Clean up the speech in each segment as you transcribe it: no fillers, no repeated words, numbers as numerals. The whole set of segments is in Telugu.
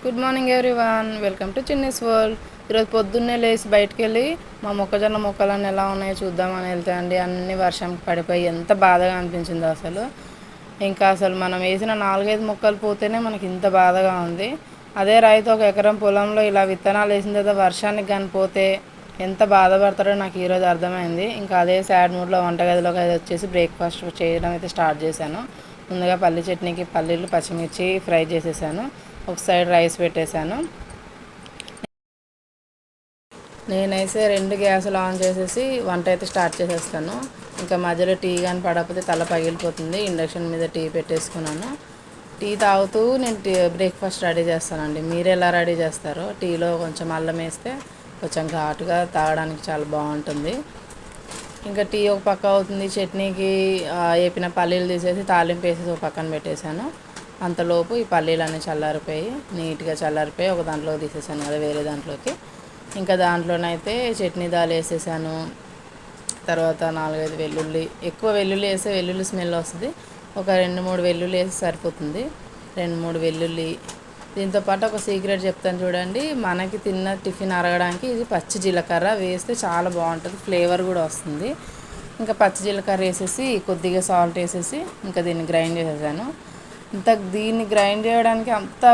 Good morning everyone, welcome to Chinni's world. ఈరోజు పొద్దున్నే లేచి బయటికి వెళ్ళి మా మొక్కజొన్న మొక్కలన్నీ ఎలా ఉన్నాయో చూద్దామని వెళ్తే అండి అన్ని వర్షంకి పడిపోయి ఎంత బాధగా అనిపించిందో అసలు. ఇంకా అసలు మనం వేసిన 4-5 మొక్కలు పోతేనే మనకి ఇంత బాధగా ఉంది. అదే రైతు ఒక ఎకరం పొలంలో ఇలా విత్తనాలు వేసిన తర్వాత వర్షానికి కనిపోతే ఎంత బాధపడతాడో నాకు ఈరోజు అర్థమైంది. ఇంకా అదే సాడ్ మూడ్లో వంటగదిలోకి అయితే వచ్చేసి బ్రేక్ఫాస్ట్ చేయడం అయితే స్టార్ట్ చేశాను. ముందుగా పల్లి చట్నీకి పల్లీలు పచ్చిమిర్చి ఫ్రై చేసేసాను. ఒక సైడ్ రైస్ పెట్టేశాను. నేనైతే 2 గ్యాసులు ఆన్ చేసేసి వంట అయితే స్టార్ట్ చేసేస్తాను. ఇంకా మధ్యలో టీ కానీ పడకపోతే తల పగిలిపోతుంది. ఇండక్షన్ మీద టీ పెట్టేసుకున్నాను. టీ తాగుతూ నేను బ్రేక్ఫాస్ట్ రెడీ చేస్తానండి. మీరు ఎలా రెడీ చేస్తారో? టీలో కొంచెం అల్లం వేస్తే కొంచెం ఘాటుగా తాగడానికి చాలా బాగుంటుంది. ఇంకా టీ ఒక పక్క అవుతుంది. చట్నీకి వేపిన పల్లీలు తీసేసి తాలింపు వేసేసి ఒక పక్కన పెట్టేశాను. అంతలోపు ఈ పల్లీలన్నీ చల్లారిపోయి నీట్గా చల్లారిపోయి ఒక దాంట్లో తీసేసాను కదా వేరే దాంట్లోకి. ఇంకా దాంట్లోనైతే చట్నీ దాల్ వేసేసాను. తర్వాత 4-5 వెల్లుల్లి, ఎక్కువ వెల్లుల్లి వేస్తే వెల్లుల్లి స్మెల్ వస్తుంది. ఒక 2-3 వెల్లుల్లి వేస్తే సరిపోతుంది. 2-3 వెల్లుల్లి. దీంతోపాటు ఒక సీక్రెట్ చెప్తాను చూడండి. మనకి తిన్న టిఫిన్ అరగడానికి ఇది పచ్చి జీలకర్ర వేస్తే చాలా బాగుంటుంది, ఫ్లేవర్ కూడా వస్తుంది. ఇంకా పచ్చి జీలకర్ర వేసేసి కొద్దిగా సాల్ట్ వేసేసి ఇంకా దీన్ని గ్రైండ్ చేసేసాను. దీన్ని గ్రైండ్ చేయడానికి అంత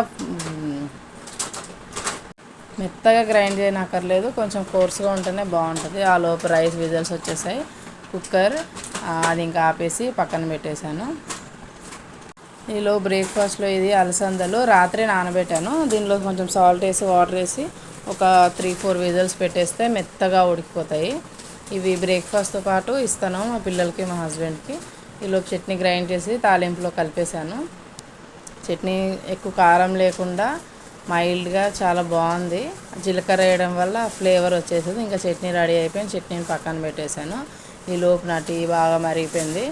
మెత్తగా గ్రైండ్ చేయనక్కర్లేదు, కొంచెం కోర్సుగా ఉంటేనే బాగుంటుంది. ఆ లోపు రైస్ విజిల్స్ వచ్చేసాయి. కుక్కర్ అది ఇంకా ఆపేసి పక్కన పెట్టేశాను. ఈలో బ్రేక్ఫాస్ట్లో ఇది అలసందలు రాత్రి నానబెట్టాను. దీనిలో కొంచెం సాల్ట్ వేసి వాటర్ వేసి ఒక 3-4 విజిల్స్ పెట్టేస్తే మెత్తగా ఉడికిపోతాయి. ఇవి బ్రేక్ఫాస్ట్తో పాటు ఇస్తాను మా పిల్లలకి మా హస్బెండ్కి. ఈలోపు చట్నీ గ్రైండ్ చేసి తాలింపులో కలిపేశాను. చట్నీ ఎక్కువ కారం లేకుండా మైల్డ్గా చాలా బాగుంది. జీలకర్ర వేయడం వల్ల ఫ్లేవర్ వచ్చేసింది. ఇంకా చట్నీ రెడీ అయిపోయింది. చట్నీని పక్కన పెట్టేశాను. ఈ లోపు నా టీ బాగా మరిగిపోయింది.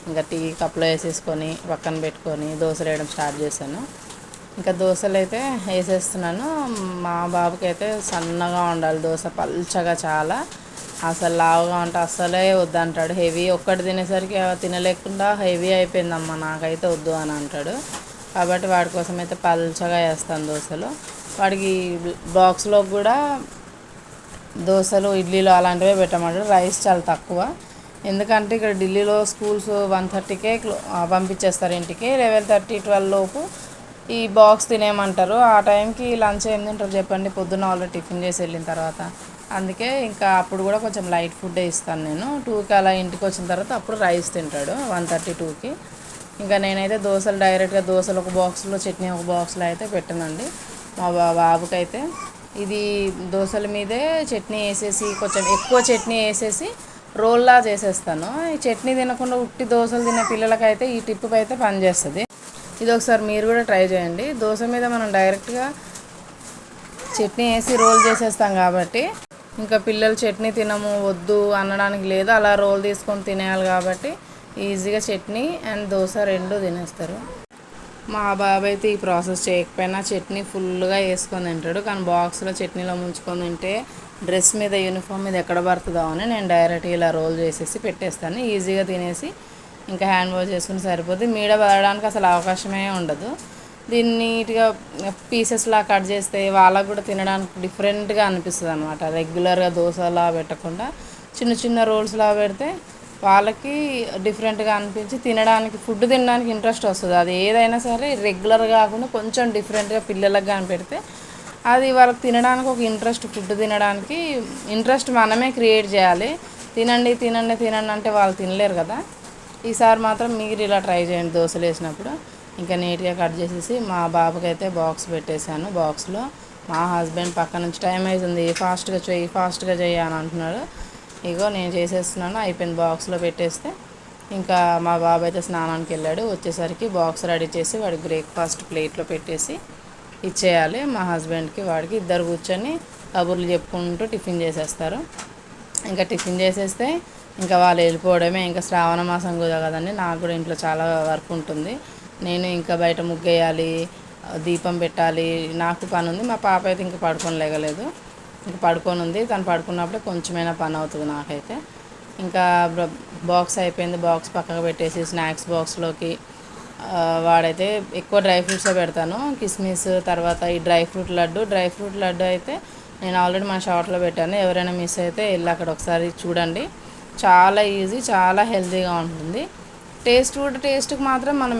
ఇంకా టీ కప్లో వేసేసుకొని పక్కన పెట్టుకొని దోశలు వేయడం స్టార్ట్ చేశాను. ఇంకా దోశలు అయితే వేసేస్తున్నాను. మా బాబుకి అయితే సన్నగా ఉండాలి దోశ, పల్చగా చాలా. అసలు లావుగా ఉంటే అస్సలే వద్దంటాడు. హెవీ ఒక్కటి తినేసరికి తినలేకుండా హెవీ అయిపోయిందమ్మా నాకైతే వద్దు అని అంటాడు. కాబట్టి వాడి కోసం అయితే పల్చగా వేస్తాను దోశలు. వాడికి బాక్స్లో కూడా దోశలు ఇడ్లీలు అలాంటివే పెట్టమంటాడు. రైస్ చాలా తక్కువ. ఎందుకంటే ఇక్కడ ఢిల్లీలో స్కూల్స్ 1:30కే పంపించేస్తారు ఇంటికి. 11:30-12 లోపు ఈ బాక్స్ తినేయమంటారు. ఆ టైంకి లంచ్ ఏం తింటారు చెప్పండి? పొద్దున్న ఆల్రెడీ టిఫిన్ చేసి వెళ్ళిన తర్వాత. అందుకే ఇంకా అప్పుడు కూడా కొంచెం లైట్ ఫుడ్డే ఇస్తాను నేను. 2కి అలా ఇంటికి వచ్చిన తర్వాత అప్పుడు రైస్ తింటాడు 1:30-2కి. ఇంకా నేనైతే దోశలు డైరెక్ట్గా దోశలు ఒక బాక్స్లో చట్నీ ఒక బాక్స్లో అయితే పెట్టానండి. మా బాబుకి అయితే ఇది దోశల మీదే చట్నీ వేసేసి కొంచెం ఎక్కువ చట్నీ వేసేసి రోల్లా చేసేస్తాను. ఈ చట్నీ తినకుండా ఉట్టి దోశలు తినే పిల్లలకైతే ఈ టిప్ అయితే పనిచేస్తుంది. ఇది ఒకసారి మీరు కూడా ట్రై చేయండి. దోశ మీద మనం డైరెక్ట్గా చట్నీ వేసి రోల్ చేసేస్తాం కాబట్టి ఇంకా పిల్లలు చట్నీ తినము వద్దు అనడానికి లేదు. అలా రోల్ తీసుకొని తినేయాలి కాబట్టి ఈజీగా చట్నీ అండ్ దోశ 2 తినేస్తారు. మా బాబు అయితే ఈ ప్రాసెస్ చేయకపోయినా చట్నీ ఫుల్గా వేసుకొని తింటాడు. కానీ బాక్స్లో చట్నీలో ముంచుకొని తింటే డ్రెస్ మీద యూనిఫామ్ మీద ఎక్కడ పడుతుందో అని నేను డైరెక్ట్ ఇలా రోల్ చేసేసి పెట్టేస్తాను. ఈజీగా తినేసి ఇంకా హ్యాండ్ వాష్ చేసుకుని సరిపోతుంది. మీడ పడడానికి అసలు అవకాశమే ఉండదు. దీన్ని నీట్గా పీసెస్లా కట్ చేస్తే వాళ్ళకు కూడా తినడానికి డిఫరెంట్గా అనిపిస్తుంది అనమాట. రెగ్యులర్గా దోశలా పెట్టకుండా చిన్న చిన్న రోల్స్లా పెడితే వాళ్ళకి డిఫరెంట్గా అనిపించి తినడానికి ఫుడ్ తినడానికి ఇంట్రెస్ట్ వస్తుంది. అది ఏదైనా సరే రెగ్యులర్ కాకుండా కొంచెం డిఫరెంట్గా పిల్లలకు కానీ పెడితే అది వాళ్ళకి తినడానికి ఒక ఇంట్రెస్ట్, ఫుడ్ తినడానికి ఇంట్రెస్ట్ మనమే క్రియేట్ చేయాలి. తినండి తినండి తినండి అంటే వాళ్ళు తినలేరు కదా. ఈసారి మాత్రం మీరు ఇలా ట్రై చేయండి దోశలు వేసినప్పుడు. ఇంకా నీట్గా కట్ చేసేసి మా బాబుకి అయితే బాక్స్ పెట్టేశాను. బాక్స్లో మా హస్బెండ్ పక్క నుంచి టైం అవుతుంది ఫాస్ట్గా చెయ్యి అని అంటున్నాడు. ఇగో నేను చేసేస్తున్నాను. అయిపోయింది. బాక్స్లో పెట్టేస్తే ఇంకా మా బాబు అయితే స్నానానికి వెళ్ళాడు. వచ్చేసరికి బాక్స్ రెడీ చేసి వాడికి బ్రేక్ఫాస్ట్ ప్లేట్లో పెట్టేసి ఇచ్చేయాలి. మా హస్బెండ్కి వాడికి ఇద్దరు కూర్చొని కబుర్లు చెప్పుకుంటూ టిఫిన్ చేసేస్తారు. ఇంకా టిఫిన్ చేసేస్తే ఇంకా వాళ్ళు వెళ్ళిపోవడమే. ఇంకా శ్రావణ మాసం కూడా కదండి, నాకు కూడా ఇంట్లో చాలా వర్క్ ఉంటుంది. నేను ఇంకా బయట ముగ్గేయాలి, దీపం పెట్టాలి, నాకు పని ఉంది. మా పాప అయితే ఇంకా పడుకొని లేగలేదు, ఇంకా పడుకొని ఉంది. తను పడుకున్నప్పుడే కొంచెమైనా పని అవుతుంది నాకైతే. ఇంకా బాక్స్ అయిపోయింది. బాక్స్ పక్కకు పెట్టేసి స్నాక్స్ బాక్స్లోకి వాడైతే ఎక్కువ డ్రై ఫ్రూట్సే పెడతాను. కిస్మిస్, తర్వాత ఈ డ్రై ఫ్రూట్ లడ్డు అయితే నేను ఆల్రెడీ మన షార్ట్లో పెట్టాను. ఎవరైనా మిస్ అయితే వెళ్ళి అక్కడ ఒకసారి చూడండి. చాలా ఈజీ, చాలా హెల్తీగా ఉంటుంది. టేస్ట్కి మాత్రం మనం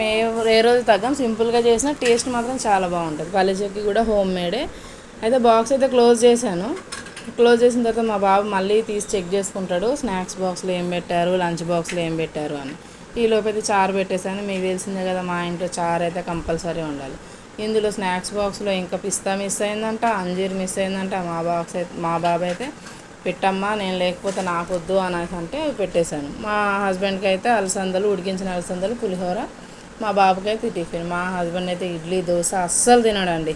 ఏ రోజు తగ్గం. సింపుల్గా చేసిన టేస్ట్ మాత్రం చాలా బాగుంటుంది. పల్లి చెక్కి కూడా హోమ్ మేడే. అయితే బాక్స్ అయితే క్లోజ్ చేశాను. క్లోజ్ చేసిన తర్వాత మా బాబు మళ్ళీ తీసి చెక్ చేసుకుంటాడు, స్నాక్స్ బాక్స్లో ఏం పెట్టారు, లంచ్ బాక్స్లో ఏం పెట్టారు అని. ఈలోపు అయితే చారు పెట్టేశాను. మీకు తెలిసిందే కదా, మా ఇంట్లో చారు అయితే కంపల్సరీ ఉండాలి. ఇందులో స్నాక్స్ బాక్స్లో ఇంకా పిస్తా మిస్ అయిందంట, అంజీర్ మిస్ అయిందంట. మా బాబు అయితే పెట్టమ్మా, నేను లేకపోతే నాకొద్దు అనేసి అంటే పెట్టేశాను. మా హస్బెండ్కి అయితే ఉడికించిన అలసందలు, పులిహోర. మా బాబుకి అయితే టిఫిన్. మా హస్బెండ్ అయితే ఇడ్లీ, దోశ అస్సలు తినడండి.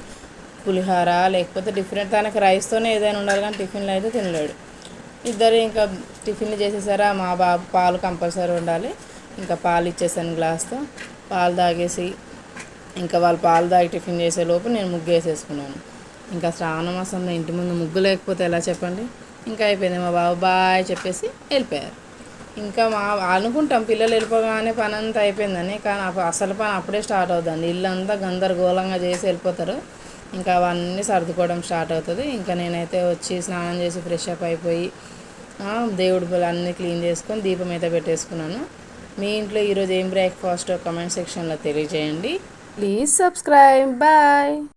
పులిహోర లేకపోతే డిఫరెంట్, తనకు రైస్తోనే ఏదైనా ఉండాలి కానీ టిఫిన్లో అయితే తినలేడు. ఇద్దరు ఇంకా టిఫిన్లు చేసేసారా. మా బాబు పాలు కంపల్సరీ ఉండాలి. ఇంకా పాలు ఇచ్చేసాను గ్లాస్తో. పాలు తాగేసి ఇంకా వాళ్ళు పాలు తాగి టిఫిన్ చేసేలోపు నేను ముగ్గు వేసేసుకున్నాను. ఇంకా శ్రావణ మాసంలో ఇంటి ముందు ముగ్గు లేకపోతే ఎలా చెప్పండి. ఇంకా అయిపోయింది. మా బాబు బాయ్ చెప్పేసి వెళ్ళిపోయారు. ఇంకా అనుకుంటాం పిల్లలు వెళ్ళిపోగానే పని అంతా అయిపోయిందని, కానీ అసలు పని అప్పుడే స్టార్ట్ అవుతుంది. ఇల్లంతా గందరగోళంగా చేసి వెళ్ళిపోతారు. ఇంకా అవన్నీ సర్దుకోవడం స్టార్ట్ అవుతుంది. ఇంకా నేనైతే వచ్చి స్నానం చేసి ఫ్రెష్ అప్ అయిపోయి దేవుడి పనులు అన్నీ క్లీన్ చేసుకొని దీపం అయితే పెట్టేసుకున్నాను. మీ ఇంట్లో ఈరోజు ఏం బ్రేక్ఫాస్ట్ కమెంట్ సెక్షన్లో తెలియజేయండి. Please subscribe. బాయ్.